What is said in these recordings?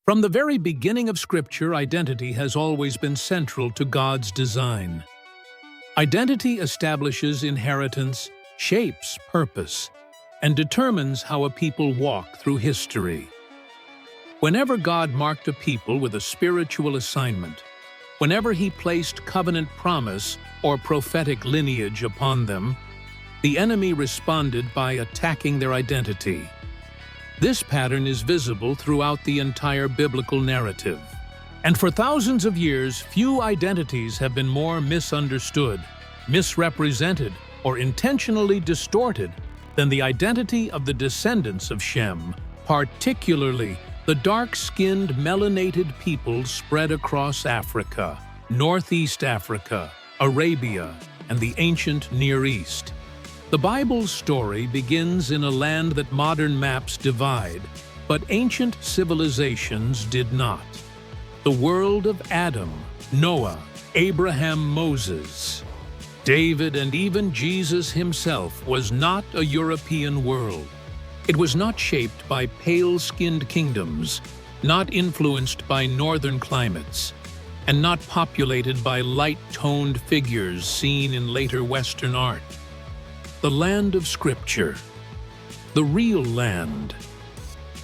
From the very beginning of Scripture, identity has always been central to God's design. Identity establishes inheritance, shapes purpose, and determines how a people walk through history. Whenever God marked a people with a spiritual assignment, whenever He placed covenant promise or prophetic lineage upon them, the enemy responded by attacking their identity. This pattern is visible throughout the entire biblical narrative. And for thousands of years, few identities have been more misunderstood, misrepresented, or intentionally distorted than the identity of the descendants of Shem, particularly the dark-skinned, melanated peoples spread across Africa, Northeast Africa, Arabia, and the ancient Near East. The Bible's story begins in a land that modern maps divide, but ancient civilizations did not. The world of Adam, Noah, Abraham, Moses, David, and even Jesus himself was not a European world. It was not shaped by pale-skinned kingdoms, not influenced by northern climates, and not populated by light-toned figures seen in later Western art. The land of Scripture, the real land,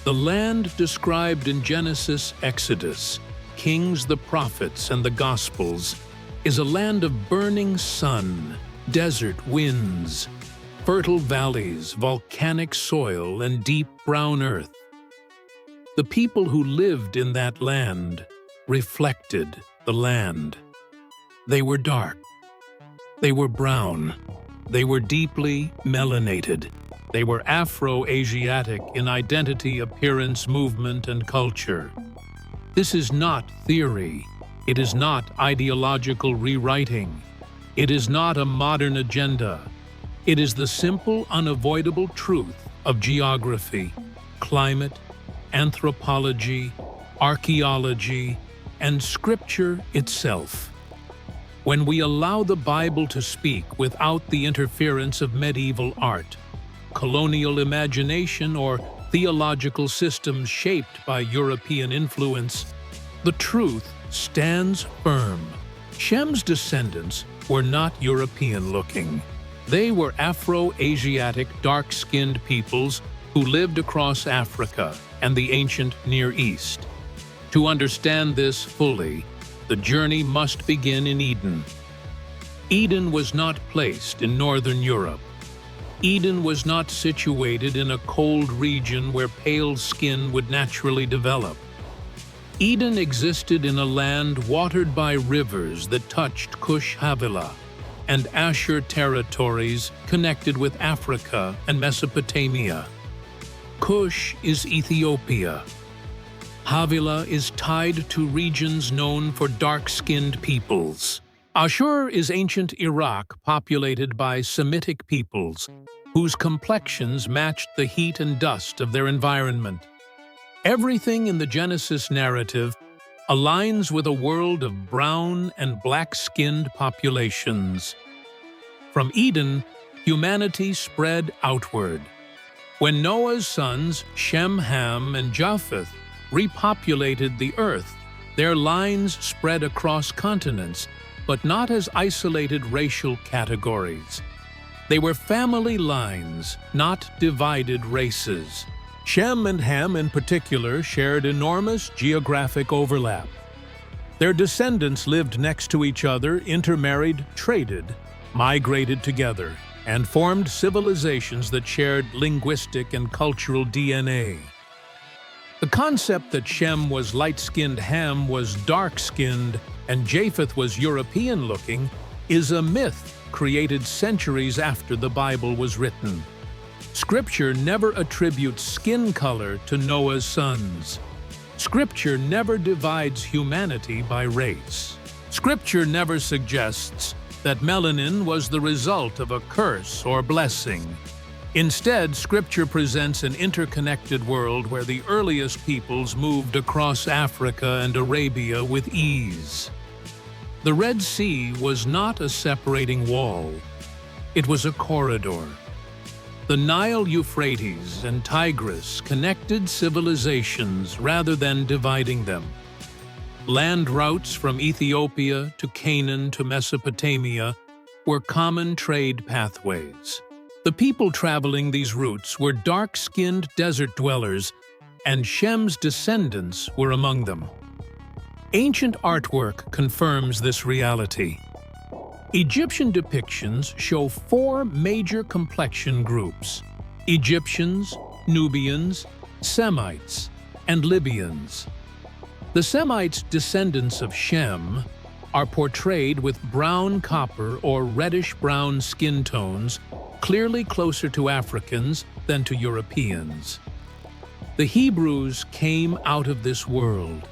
the land described in Genesis, Exodus, Kings, the prophets, and the Gospels, is a land of burning sun, desert winds, fertile valleys, volcanic soil, and deep brown earth. The people who lived in that land reflected the land. They were dark. They were brown. They were deeply melanated. They were Afro-Asiatic in identity, appearance, movement, and culture. This is not theory. It is not ideological rewriting. It is not a modern agenda. It is the simple, unavoidable truth of geography, climate, anthropology, archaeology, and Scripture itself. When we allow the Bible to speak without the interference of medieval art, colonial imagination, or theological systems shaped by European influence, the truth stands firm. Shem's descendants were not European-looking. They were Afro-Asiatic, dark-skinned peoples who lived across Africa and the ancient Near East. To understand this fully, the journey must begin in Eden. Eden was not placed in northern Europe. Eden was not situated in a cold region where pale skin would naturally develop. Eden existed in a land watered by rivers that touched Cush Havilah and Ashur territories connected with Africa and Mesopotamia. Cush is Ethiopia. Havilah is tied to regions known for dark-skinned peoples. Ashur is ancient Iraq, populated by Semitic peoples, whose complexions matched the heat and dust of their environment. Everything in the Genesis narrative aligns with a world of brown and black-skinned populations. From Eden, humanity spread outward. When Noah's sons, Shem, Ham, and Japheth, repopulated the earth, their lines spread across continents, but not as isolated racial categories. They were family lines, not divided races. Shem and Ham in particular shared enormous geographic overlap. Their descendants lived next to each other, intermarried, traded, migrated together, and formed civilizations that shared linguistic and cultural DNA. The concept that Shem was light-skinned, Ham was dark-skinned, and Japheth was European-looking is a myth created centuries after the Bible was written. Scripture never attributes skin color to Noah's sons. Scripture never divides humanity by race. Scripture never suggests that melanin was the result of a curse or blessing. Instead, Scripture presents an interconnected world where the earliest peoples moved across Africa and Arabia with ease. The Red Sea was not a separating wall. It was a corridor. The Nile, Euphrates, and Tigris connected civilizations rather than dividing them. Land routes from Ethiopia to Canaan to Mesopotamia were common trade pathways. The people traveling these routes were dark-skinned desert dwellers, and Shem's descendants were among them. Ancient artwork confirms this reality. Egyptian depictions show four major complexion groups: Egyptians, Nubians, Semites, and Libyans. The Semites, descendants of Shem, are portrayed with brown copper or reddish-brown skin tones, clearly closer to Africans than to Europeans. The Hebrews came out of this world.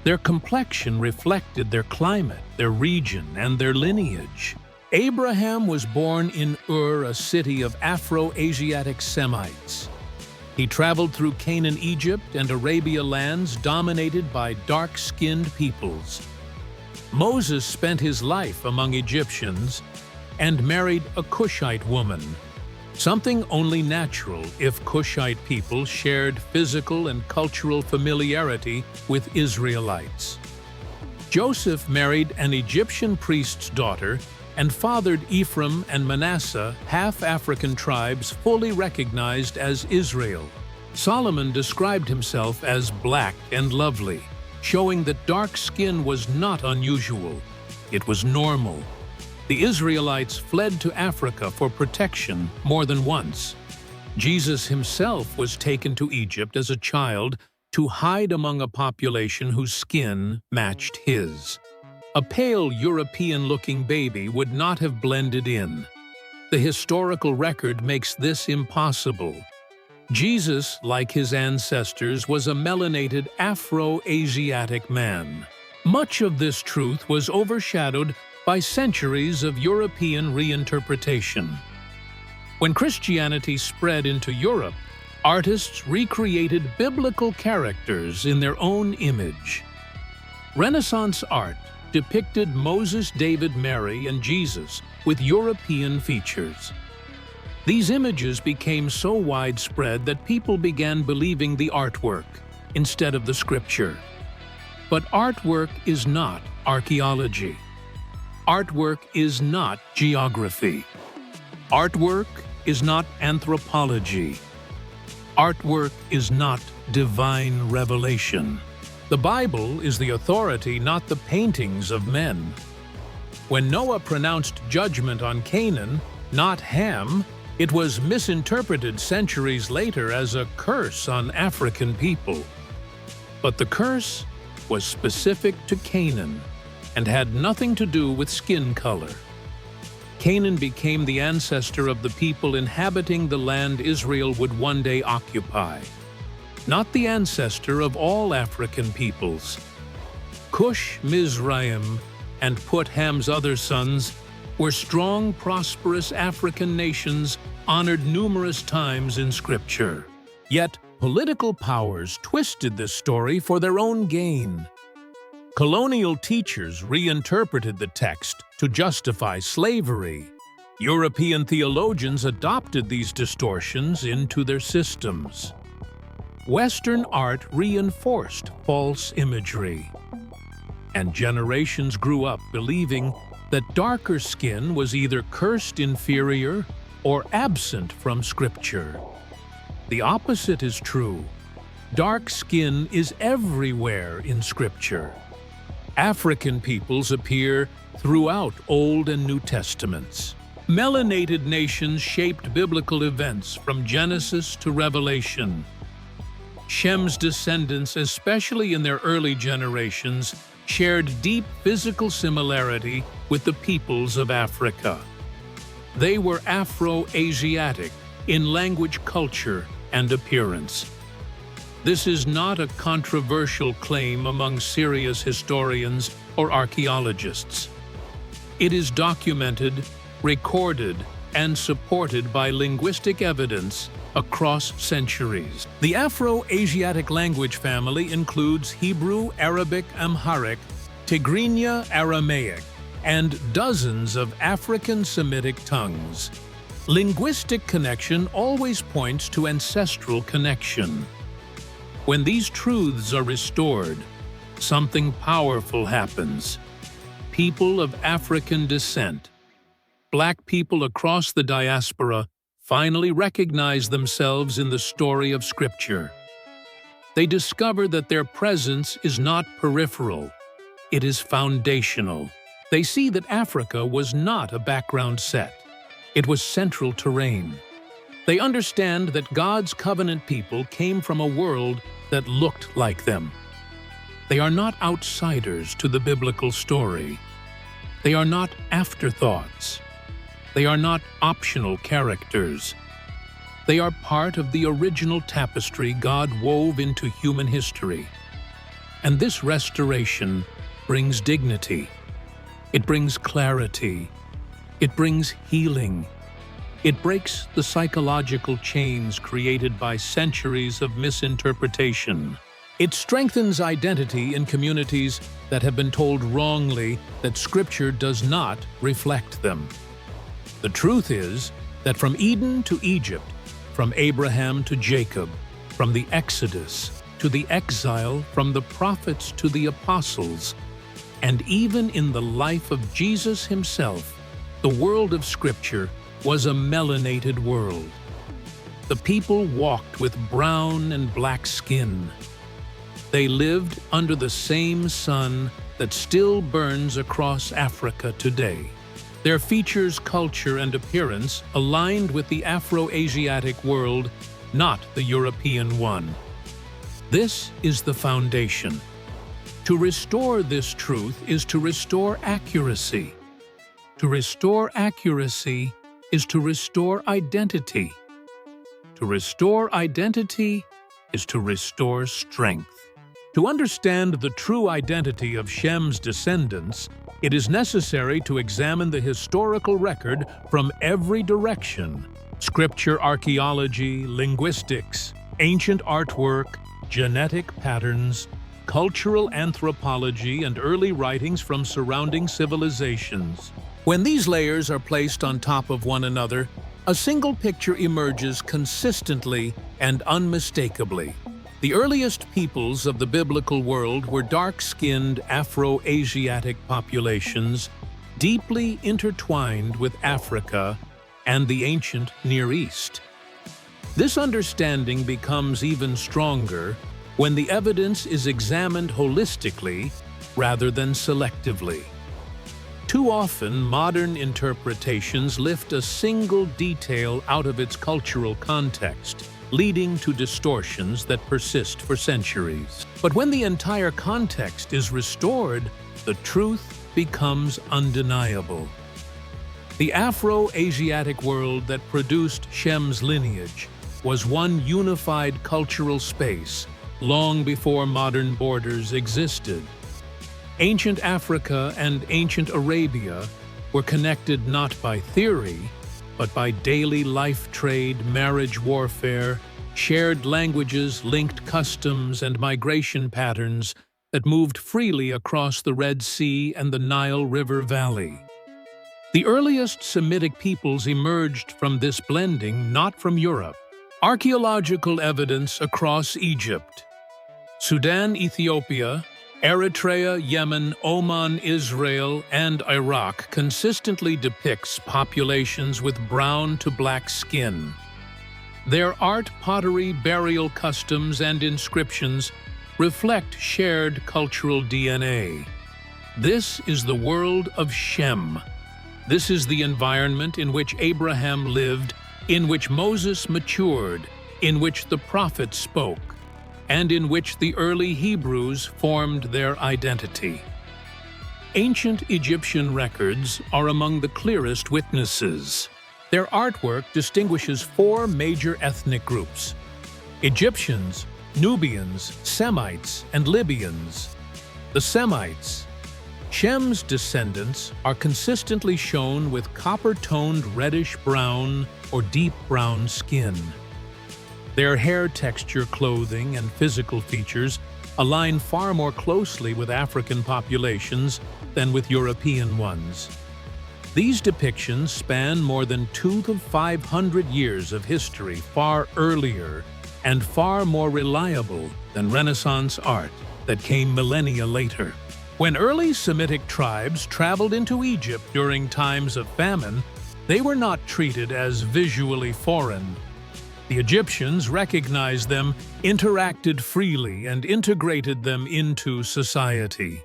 Their complexion reflected their climate, their region, and their lineage. Abraham was born in Ur, a city of Afro-Asiatic Semites. He traveled through Canaan, Egypt, and Arabia lands dominated by dark-skinned peoples. Moses spent his life among Egyptians and married a Cushite woman, something only natural if Cushite people shared physical and cultural familiarity with Israelites. Joseph married an Egyptian priest's daughter and fathered Ephraim and Manasseh, half-African tribes fully recognized as Israel. Solomon described himself as black and lovely, showing that dark skin was not unusual. It was normal. The Israelites fled to Africa for protection more than once. Jesus himself was taken to Egypt as a child to hide among a population whose skin matched his. A pale European-looking baby would not have blended in. The historical record makes this impossible. Jesus, like his ancestors, was a melanated Afro-Asiatic man. Much of this truth was overshadowed by centuries of European reinterpretation. When Christianity spread into Europe, artists recreated biblical characters in their own image. Renaissance art depicted Moses, David, Mary, and Jesus with European features. These images became so widespread that people began believing the artwork instead of the scripture. But artwork is not archaeology. Artwork is not geography. Artwork is not anthropology. Artwork is not divine revelation. The Bible is the authority, not the paintings of men. When Noah pronounced judgment on Canaan, not Ham, it was misinterpreted centuries later as a curse on African people. But the curse was specific to Canaan and had nothing to do with skin color. Canaan became the ancestor of the people inhabiting the land Israel would one day occupy, not the ancestor of all African peoples. Cush, Mizraim, and Put, Ham's other sons, were strong, prosperous African nations honored numerous times in Scripture. Yet, political powers twisted this story for their own gain. Colonial teachers reinterpreted the text to justify slavery. European theologians adopted these distortions into their systems. Western art reinforced false imagery. And generations grew up believing that darker skin was either cursed inferior or absent from Scripture. The opposite is true. Dark skin is everywhere in Scripture. African peoples appear throughout Old and New Testaments. Melanated nations shaped biblical events from Genesis to Revelation. Shem's descendants, especially in their early generations, shared deep physical similarity with the peoples of Africa. They were Afro-Asiatic in language, culture, and appearance. This is not a controversial claim among serious historians or archaeologists. It is documented, recorded, and supported by linguistic evidence across centuries. The Afro-Asiatic language family includes Hebrew, Arabic, Amharic, Tigrinya, Aramaic, and dozens of African Semitic tongues. Linguistic connection always points to ancestral connection. When these truths are restored, something powerful happens. People of African descent, Black people across the diaspora, finally recognize themselves in the story of Scripture. They discover that their presence is not peripheral, it is foundational. They see that Africa was not a background set. It was central terrain. They understand that God's covenant people came from a world that looked like them. They are not outsiders to the biblical story. They are not afterthoughts. They are not optional characters. They are part of the original tapestry God wove into human history. And this restoration brings dignity. It brings clarity. It brings healing. It breaks the psychological chains created by centuries of misinterpretation. It strengthens identity in communities that have been told wrongly that Scripture does not reflect them. The truth is that from Eden to Egypt, from Abraham to Jacob, from the Exodus to the exile, from the prophets to the apostles, and even in the life of Jesus himself, the world of Scripture was a melanated world. The people walked with brown and black skin. They lived under the same sun that still burns across Africa today. Their features, culture, and appearance aligned with the Afro-Asiatic world, not the European one. This is the foundation. To restore this truth is to restore accuracy. To restore accuracy is to restore identity. To restore identity is to restore strength. To understand the true identity of Shem's descendants, it is necessary to examine the historical record from every direction: Scripture, archaeology, linguistics, ancient artwork, genetic patterns, cultural anthropology, and early writings from surrounding civilizations. When these layers are placed on top of one another, a single picture emerges consistently and unmistakably. The earliest peoples of the biblical world were dark-skinned Afro-Asiatic populations, deeply intertwined with Africa and the ancient Near East. This understanding becomes even stronger when the evidence is examined holistically rather than selectively. Too often, modern interpretations lift a single detail out of its cultural context, leading to distortions that persist for centuries. But when the entire context is restored, the truth becomes undeniable. The Afro-Asiatic world that produced Shem's lineage was one unified cultural space long before modern borders existed. Ancient Africa and ancient Arabia were connected not by theory, but by daily life trade, marriage warfare, shared languages, linked customs, and migration patterns that moved freely across the Red Sea and the Nile River Valley. The earliest Semitic peoples emerged from this blending, not from Europe. Archaeological evidence across Egypt, Sudan, Ethiopia, Eritrea, Yemen, Oman, Israel, and Iraq consistently depicts populations with brown to black skin. Their art, pottery, burial customs, and inscriptions reflect shared cultural DNA. This is the world of Shem. This is the environment in which Abraham lived, in which Moses matured, in which the prophets spoke, and in which the early Hebrews formed their identity. Ancient Egyptian records are among the clearest witnesses. Their artwork distinguishes four major ethnic groups: Egyptians, Nubians, Semites, and Libyans. The Semites, Shem's descendants, are consistently shown with copper-toned reddish-brown or deep brown skin. Their hair texture, clothing, and physical features align far more closely with African populations than with European ones. These depictions span more than 200 to 500 years of history, far earlier and far more reliable than Renaissance art that came millennia later. When early Semitic tribes traveled into Egypt during times of famine, they were not treated as visually foreign. The Egyptians recognized them, interacted freely, and integrated them into society.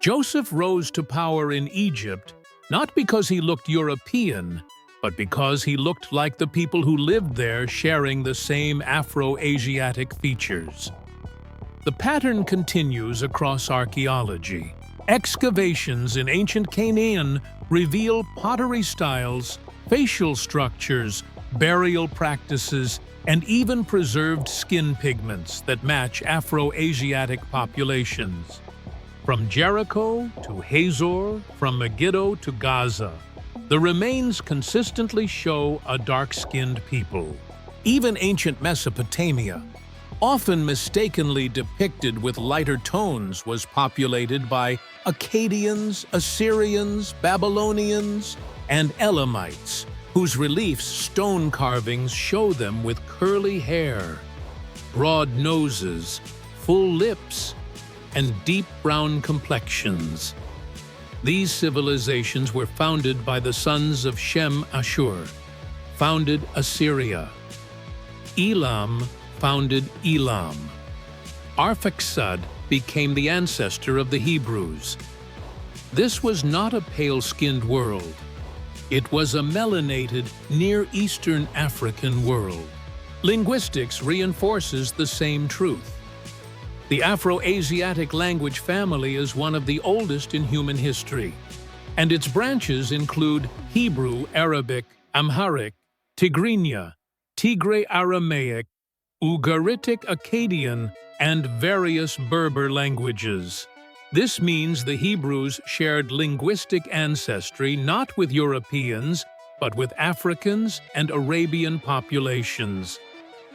Joseph rose to power in Egypt not because he looked European, but because he looked like the people who lived there, sharing the same Afro-Asiatic features. The pattern continues across archaeology. Excavations in ancient Canaan reveal pottery styles, facial structures, burial practices, and even preserved skin pigments that match Afro-Asiatic populations. From Jericho to Hazor, from Megiddo to Gaza, the remains consistently show a dark-skinned people. Even ancient Mesopotamia, often mistakenly depicted with lighter tones, was populated by Akkadians, Assyrians, Babylonians, and Elamites, whose reliefs stone carvings show them with curly hair, broad noses, full lips, and deep brown complexions. These civilizations were founded by the sons of Shem Ashur, founded Assyria. Elam founded Elam. Arphaxad became the ancestor of the Hebrews. This was not a pale-skinned world. It was a melanated, Near Eastern African world. Linguistics reinforces the same truth. The Afro-Asiatic language family is one of the oldest in human history, and its branches include Hebrew, Arabic, Amharic, Tigrinya, Tigray-Aramaic, Ugaritic Akkadian, and various Berber languages. This means the Hebrews shared linguistic ancestry not with Europeans, but with Africans and Arabian populations.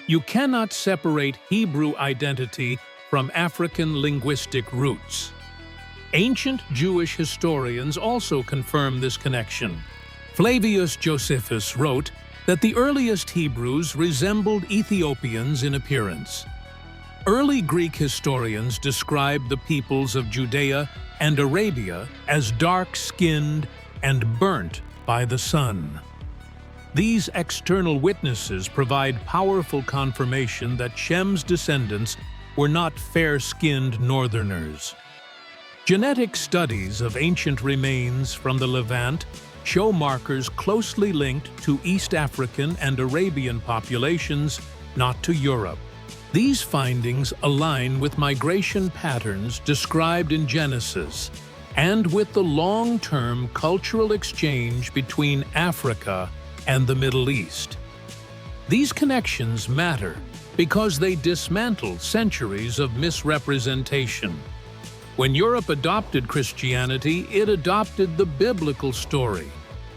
You cannot separate Hebrew identity from African linguistic roots. Ancient Jewish historians also confirm this connection. Flavius Josephus wrote that the earliest Hebrews resembled Ethiopians in appearance. Early Greek historians described the peoples of Judea and Arabia as dark-skinned and burnt by the sun. These external witnesses provide powerful confirmation that Shem's descendants were not fair-skinned northerners. Genetic studies of ancient remains from the Levant show markers closely linked to East African and Arabian populations, not to Europe. These findings align with migration patterns described in Genesis and with the long-term cultural exchange between Africa and the Middle East. These connections matter because they dismantle centuries of misrepresentation. When Europe adopted Christianity, it adopted the biblical story,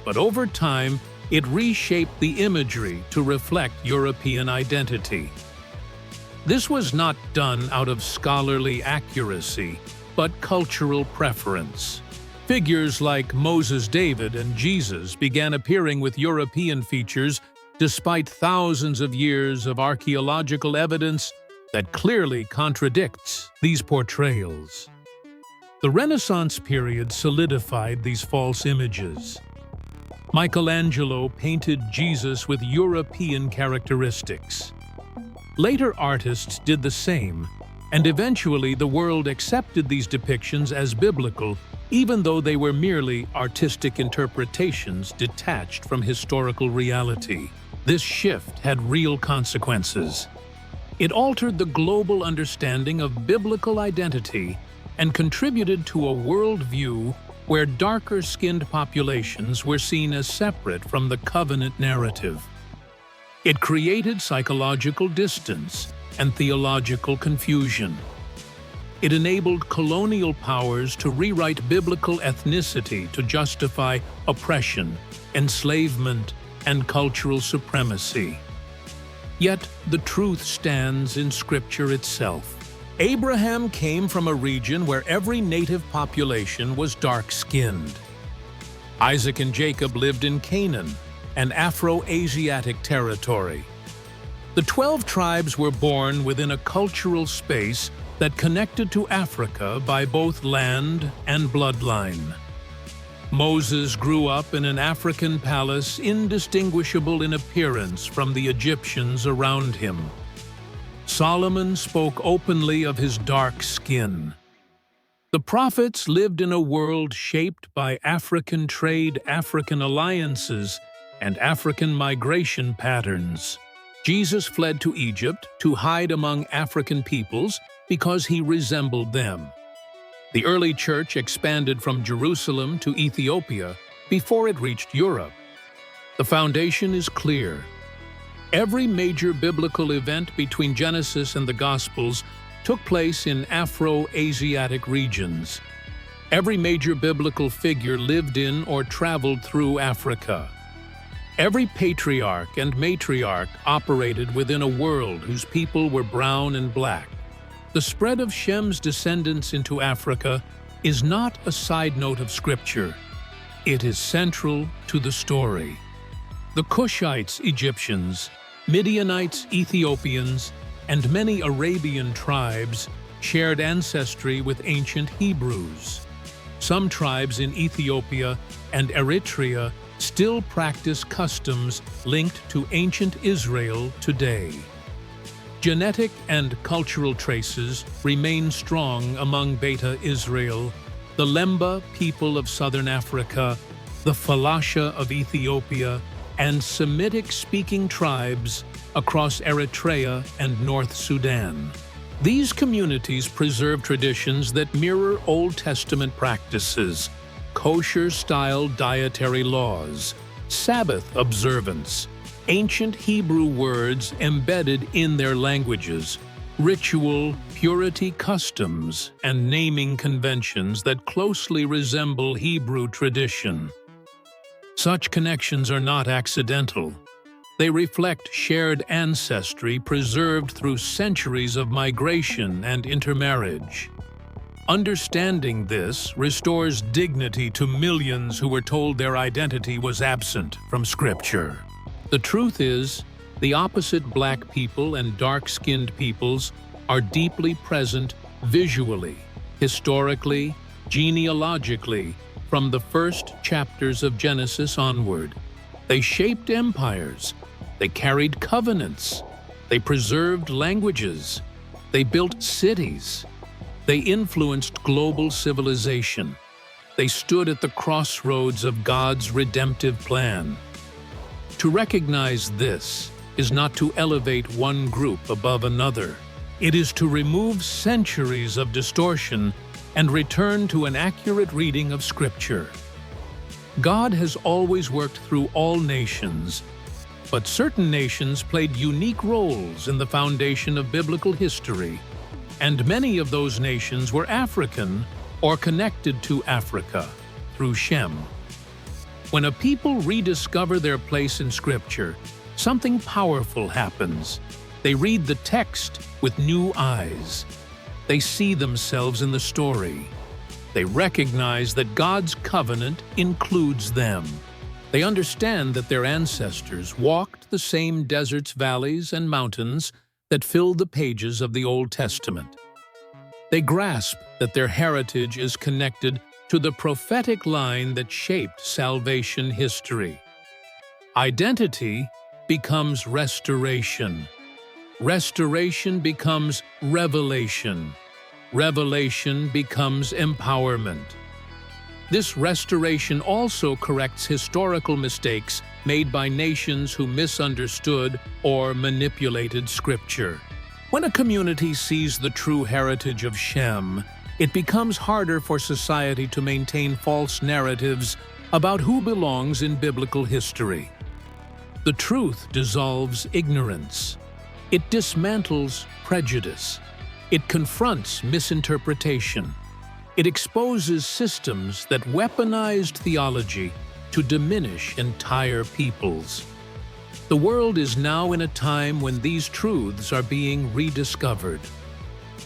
but over time, it reshaped the imagery to reflect European identity. This was not done out of scholarly accuracy, but cultural preference. Figures like Moses, David, and Jesus began appearing with European features despite thousands of years of archaeological evidence that clearly contradicts these portrayals. The Renaissance period solidified these false images. Michelangelo painted Jesus with European characteristics. Later artists did the same, and eventually the world accepted these depictions as biblical, even though they were merely artistic interpretations detached from historical reality. This shift had real consequences. It altered the global understanding of biblical identity and contributed to a worldview where darker-skinned populations were seen as separate from the covenant narrative. It created psychological distance and theological confusion. It enabled colonial powers to rewrite biblical ethnicity to justify oppression, enslavement, and cultural supremacy. Yet the truth stands in Scripture itself. Abraham came from a region where every native population was dark-skinned. Isaac and Jacob lived in Canaan, an Afro-Asiatic territory. The 12 tribes were born within a cultural space that connected to Africa by both land and bloodline. Moses grew up in an African palace indistinguishable in appearance from the Egyptians around him. Solomon spoke openly of his dark skin. The prophets lived in a world shaped by African trade, African alliances, and African migration patterns. Jesus fled to Egypt to hide among African peoples because he resembled them. The early church expanded from Jerusalem to Ethiopia before it reached Europe. The foundation is clear. Every major biblical event between Genesis and the Gospels took place in Afro-Asiatic regions. Every major biblical figure lived in or traveled through Africa. Every patriarch and matriarch operated within a world whose people were brown and black. The spread of Shem's descendants into Africa is not a side note of Scripture. It is central to the story. The Cushites, Egyptians, Midianites, Ethiopians, and many Arabian tribes shared ancestry with ancient Hebrews. Some tribes in Ethiopia and Eritrea still practice customs linked to ancient Israel today. Genetic and cultural traces remain strong among Beta Israel, the Lemba people of southern Africa, the Falasha of Ethiopia, and Semitic-speaking tribes across Eritrea and North Sudan. These communities preserve traditions that mirror Old Testament practices, kosher-style dietary laws, Sabbath observance, ancient Hebrew words embedded in their languages, ritual, purity customs, and naming conventions that closely resemble Hebrew tradition. Such connections are not accidental. They reflect shared ancestry preserved through centuries of migration and intermarriage. Understanding this restores dignity to millions who were told their identity was absent from Scripture. The truth is, the opposite black people and dark-skinned peoples are deeply present visually, historically, genealogically, from the first chapters of Genesis onward. They shaped empires, they carried covenants, they preserved languages, they built cities, they influenced global civilization, they stood at the crossroads of God's redemptive plan. To recognize this is not to elevate one group above another. It is to remove centuries of distortion and return to an accurate reading of Scripture. God has always worked through all nations, but certain nations played unique roles in the foundation of biblical history, and many of those nations were African or connected to Africa through Shem. When a people rediscover their place in Scripture, something powerful happens. They read the text with new eyes. They see themselves in the story. They recognize that God's covenant includes them. They understand that their ancestors walked the same deserts, valleys, and mountains that filled the pages of the Old Testament. They grasp that their heritage is connected to the prophetic line that shaped salvation history. Identity becomes restoration. Restoration becomes revelation. Revelation becomes empowerment. This restoration also corrects historical mistakes made by nations who misunderstood or manipulated Scripture. When a community sees the true heritage of Shem, it becomes harder for society to maintain false narratives about who belongs in biblical history. The truth dissolves ignorance. It dismantles prejudice. It confronts misinterpretation. It exposes systems that weaponized theology to diminish entire peoples. The world is now in a time when these truths are being rediscovered.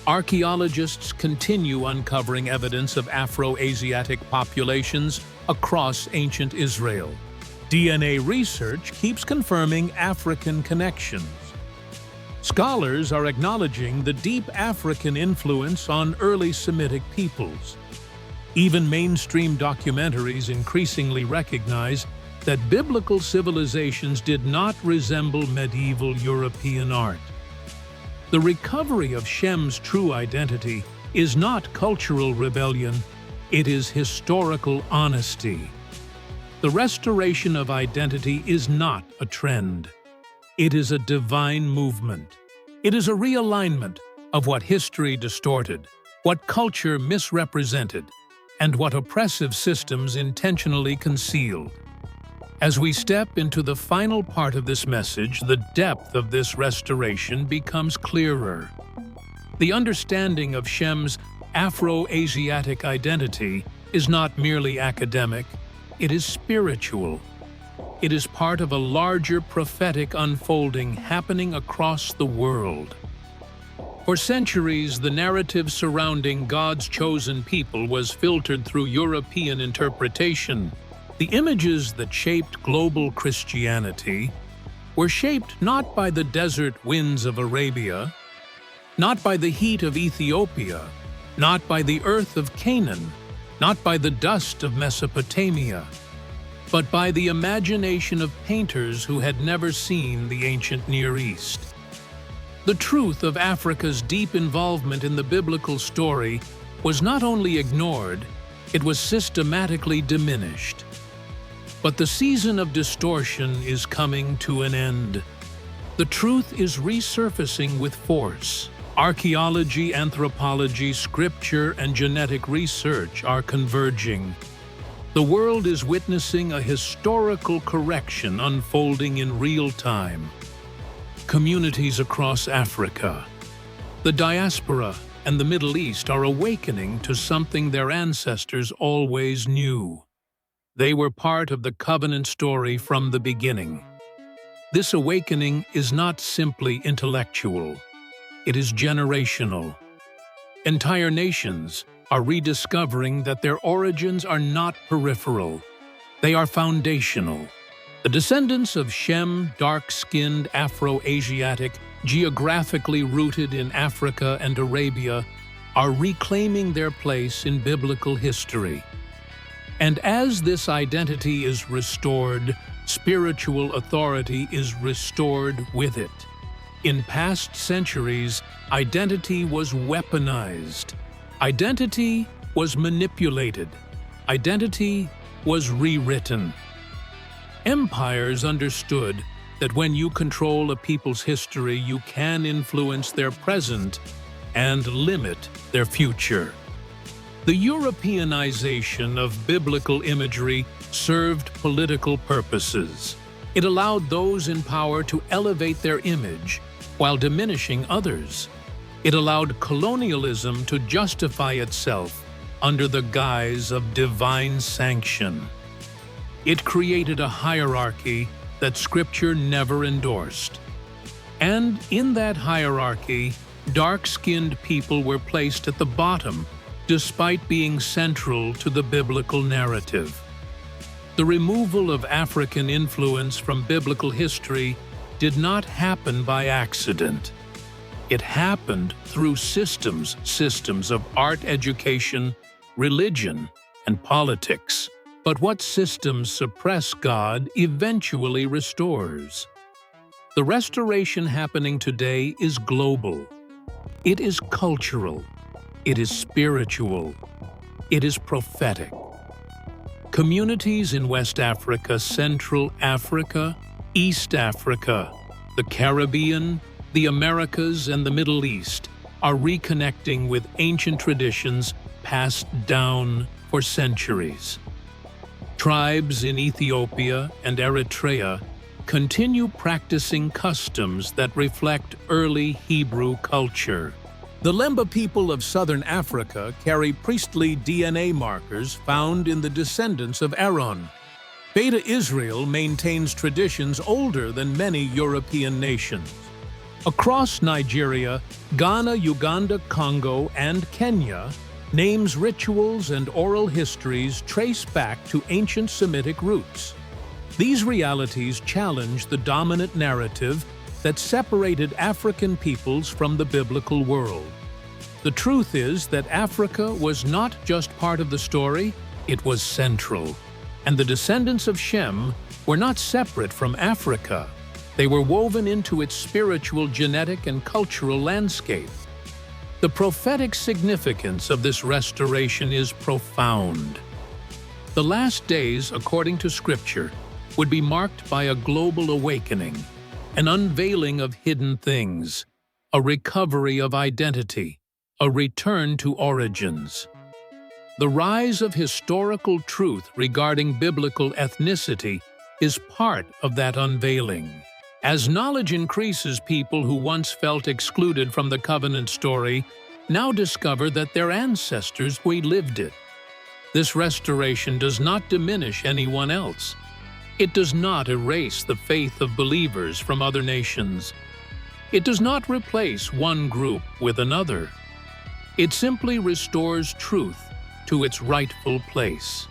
Archaeologists continue uncovering evidence of Afro-Asiatic populations across ancient Israel. DNA research keeps confirming African connections. Scholars are acknowledging the deep African influence on early Semitic peoples. Even mainstream documentaries increasingly recognize that biblical civilizations did not resemble medieval European art. The recovery of Shem's true identity is not cultural rebellion, it is historical honesty. The restoration of identity is not a trend. It is a divine movement. It is a realignment of what history distorted, what culture misrepresented, and what oppressive systems intentionally concealed. As we step into the final part of this message, the depth of this restoration becomes clearer. The understanding of Shem's Afro-Asiatic identity is not merely academic, it is spiritual. It is part of a larger prophetic unfolding happening across the world. For centuries, the narrative surrounding God's chosen people was filtered through European interpretation. The images that shaped global Christianity were shaped not by the desert winds of Arabia, not by the heat of Ethiopia, not by the earth of Canaan, not by the dust of Mesopotamia, but by the imagination of painters who had never seen the ancient Near East. The truth of Africa's deep involvement in the biblical story was not only ignored, it was systematically diminished. But the season of distortion is coming to an end. The truth is resurfacing with force. Archaeology, anthropology, scripture, and genetic research are converging. The world is witnessing a historical correction unfolding in real time. Communities across Africa, the diaspora, and the Middle East are awakening to something their ancestors always knew. They were part of the covenant story from the beginning. This awakening is not simply intellectual, it is generational. Entire nations are rediscovering that their origins are not peripheral, they are foundational. The descendants of Shem, dark-skinned Afro-Asiatic, geographically rooted in Africa and Arabia, are reclaiming their place in biblical history. And as this identity is restored, spiritual authority is restored with it. In past centuries, identity was weaponized. Identity was manipulated. Identity was rewritten. Empires understood that when you control a people's history, you can influence their present and limit their future. The Europeanization of biblical imagery served political purposes. It allowed those in power to elevate their image while diminishing others. It allowed colonialism to justify itself under the guise of divine sanction. It created a hierarchy that Scripture never endorsed. And in that hierarchy, dark-skinned people were placed at the bottom, despite being central to the biblical narrative. The removal of African influence from biblical history did not happen by accident. It happened through systems of art education, religion, and politics. But what systems suppress God eventually restores. The restoration happening today is global. It is cultural. It is spiritual. It is prophetic. Communities in West Africa, Central Africa, East Africa, the Caribbean, the Americas, and the Middle East are reconnecting with ancient traditions passed down for centuries. Tribes in Ethiopia and Eritrea continue practicing customs that reflect early Hebrew culture. The Lemba people of southern Africa carry priestly DNA markers found in the descendants of Aaron. Beta Israel maintains traditions older than many European nations. Across Nigeria, Ghana, Uganda, Congo, and Kenya, Names, rituals, and oral histories trace back to ancient Semitic roots. These realities challenge the dominant narrative that separated African peoples from the biblical world. The truth is that Africa was not just part of the story, it was central. And the descendants of Shem were not separate from Africa. They were woven into its spiritual, genetic, and cultural landscape. The prophetic significance of this restoration is profound. The last days, according to Scripture, would be marked by a global awakening, an unveiling of hidden things, a recovery of identity, a return to origins. The rise of historical truth regarding biblical ethnicity is part of that unveiling. As knowledge increases, people who once felt excluded from the covenant story now discover that their ancestors lived it. This restoration does not diminish anyone else. It does not erase the faith of believers from other nations. It does not replace one group with another. It simply restores truth to its rightful place.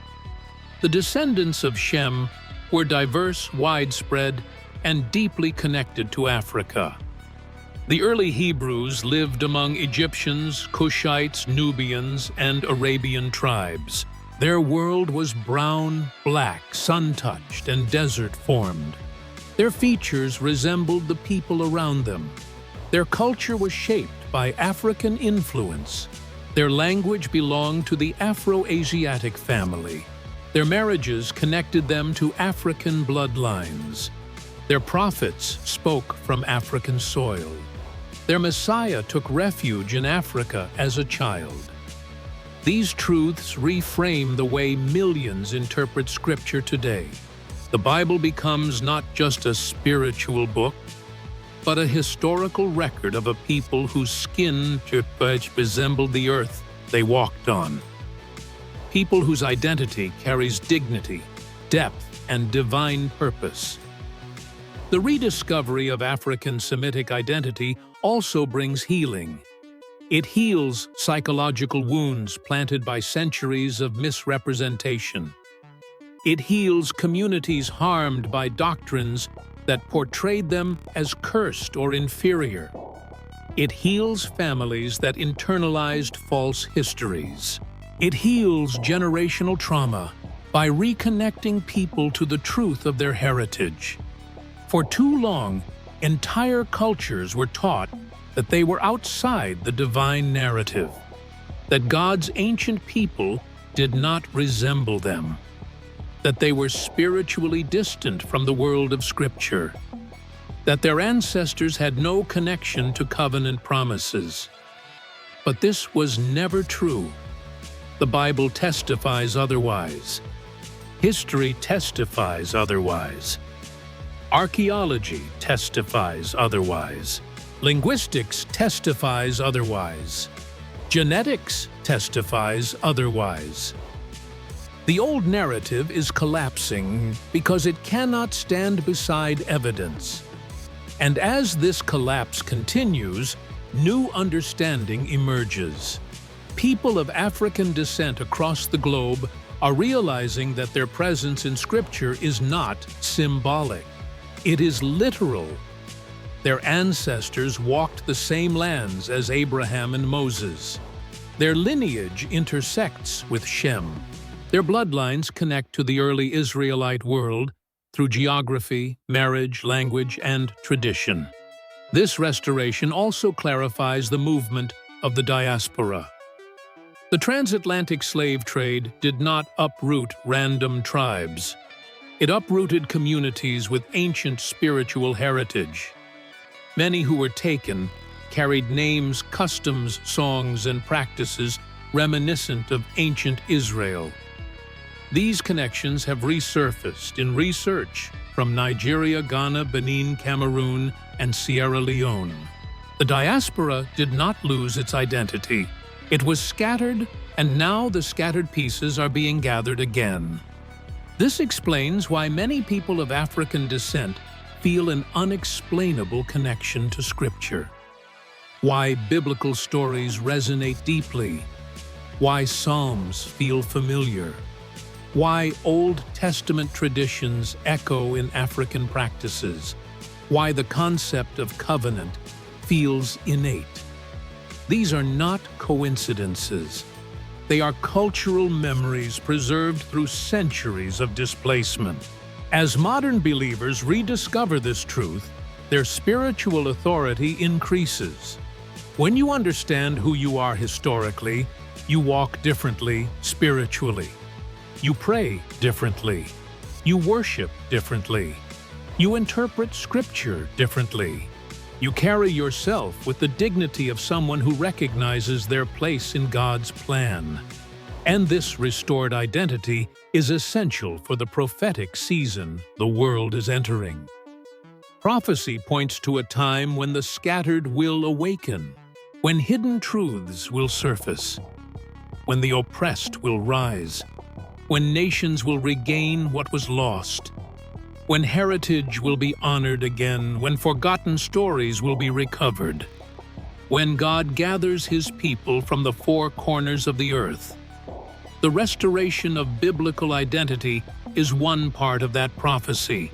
The descendants of Shem were diverse, widespread, and deeply connected to Africa. The early Hebrews lived among Egyptians, Cushites, Nubians, and Arabian tribes. Their world was brown, black, sun-touched, and desert-formed. Their features resembled the people around them. Their culture was shaped by African influence. Their language belonged to the Afro-Asiatic family. Their marriages connected them to African bloodlines. Their prophets spoke from African soil. Their Messiah took refuge in Africa as a child. These truths reframe the way millions interpret Scripture today. The Bible becomes not just a spiritual book, but a historical record of a people whose skin resembled the earth they walked on. People whose identity carries dignity, depth, and divine purpose. The rediscovery of African Semitic identity also brings healing. It heals psychological wounds planted by centuries of misrepresentation. It heals communities harmed by doctrines that portrayed them as cursed or inferior. It heals families that internalized false histories. It heals generational trauma by reconnecting people to the truth of their heritage. For too long, entire cultures were taught that they were outside the divine narrative, that God's ancient people did not resemble them, that they were spiritually distant from the world of Scripture, that their ancestors had no connection to covenant promises. But this was never true. The Bible testifies otherwise. History testifies otherwise. Archaeology testifies otherwise. Linguistics testifies otherwise. Genetics testifies otherwise. The old narrative is collapsing because it cannot stand beside evidence. And as this collapse continues, new understanding emerges. People of African descent across the globe are realizing that their presence in Scripture is not symbolic. It is literal. Their ancestors walked the same lands as Abraham and Moses. Their lineage intersects with Shem. Their bloodlines connect to the early Israelite world through geography, marriage, language, and tradition. This restoration also clarifies the movement of the diaspora. The transatlantic slave trade did not uproot random tribes. It uprooted communities with ancient spiritual heritage. Many who were taken carried names, customs, songs, and practices reminiscent of ancient Israel. These connections have resurfaced in research from Nigeria, Ghana, Benin, Cameroon, and Sierra Leone. The diaspora did not lose its identity. It was scattered, and now the scattered pieces are being gathered again. This explains why many people of African descent feel an unexplainable connection to Scripture, why biblical stories resonate deeply, why Psalms feel familiar, why Old Testament traditions echo in African practices, why the concept of covenant feels innate. These are not coincidences. They are cultural memories preserved through centuries of displacement. As modern believers rediscover this truth, their spiritual authority increases. When you understand who you are historically, you walk differently spiritually. You pray differently. You worship differently. You interpret Scripture differently. You carry yourself with the dignity of someone who recognizes their place in God's plan. And this restored identity is essential for the prophetic season the world is entering. Prophecy points to a time when the scattered will awaken, when hidden truths will surface, when the oppressed will rise, when nations will regain what was lost, when heritage will be honored again, when forgotten stories will be recovered, when God gathers His people from the four corners of the earth. The restoration of biblical identity is one part of that prophecy.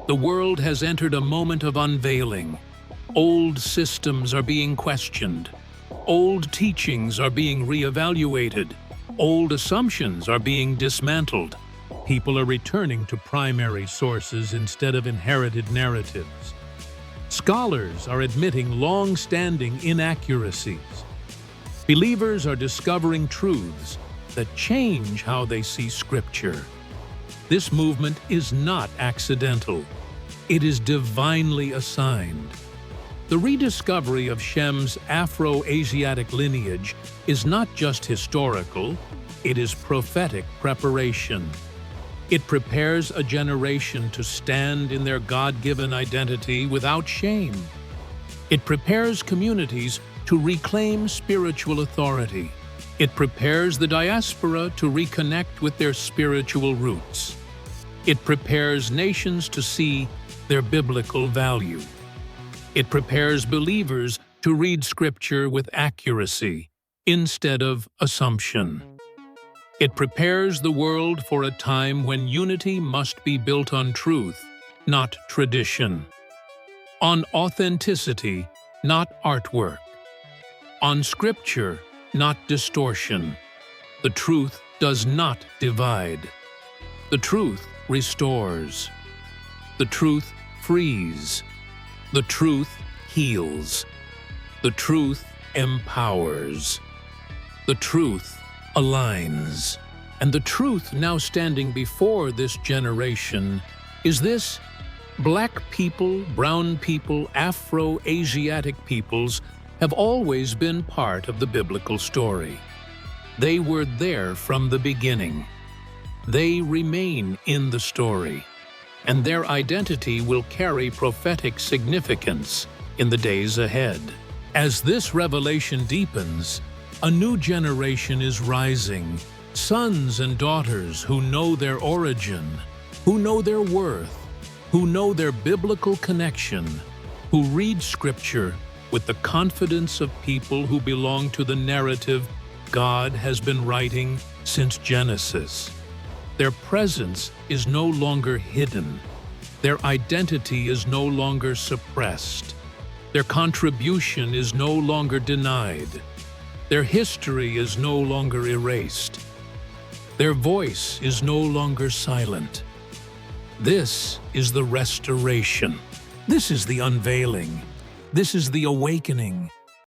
The world has entered a moment of unveiling. Old systems are being questioned. Old teachings are being reevaluated. Old assumptions are being dismantled. People are returning to primary sources instead of inherited narratives. Scholars are admitting long-standing inaccuracies. Believers are discovering truths that change how they see Scripture. This movement is not accidental. It is divinely assigned. The rediscovery of Shem's Afro-Asiatic lineage is not just historical, it is prophetic preparation. It prepares a generation to stand in their God-given identity without shame. It prepares communities to reclaim spiritual authority. It prepares the diaspora to reconnect with their spiritual roots. It prepares nations to see their biblical value. It prepares believers to read Scripture with accuracy instead of assumption. It prepares the world for a time when unity must be built on truth, not tradition. On authenticity, not artwork. On Scripture, not distortion. The truth does not divide. The truth restores. The truth frees. The truth heals. The truth empowers. The truth aligns. And the truth now standing before this generation is this: Black people, brown people, Afro-Asiatic peoples have always been part of the biblical story. They were there from the beginning. They remain in the story, and their identity will carry prophetic significance in the days ahead. As this revelation deepens, a new generation is rising, sons and daughters who know their origin, who know their worth, who know their biblical connection, who read Scripture with the confidence of people who belong to the narrative God has been writing since Genesis. Their presence is no longer hidden. Their identity is no longer suppressed. Their contribution is no longer denied. Their history is no longer erased. Their voice is no longer silent. This is the restoration. This is the unveiling. This is the awakening.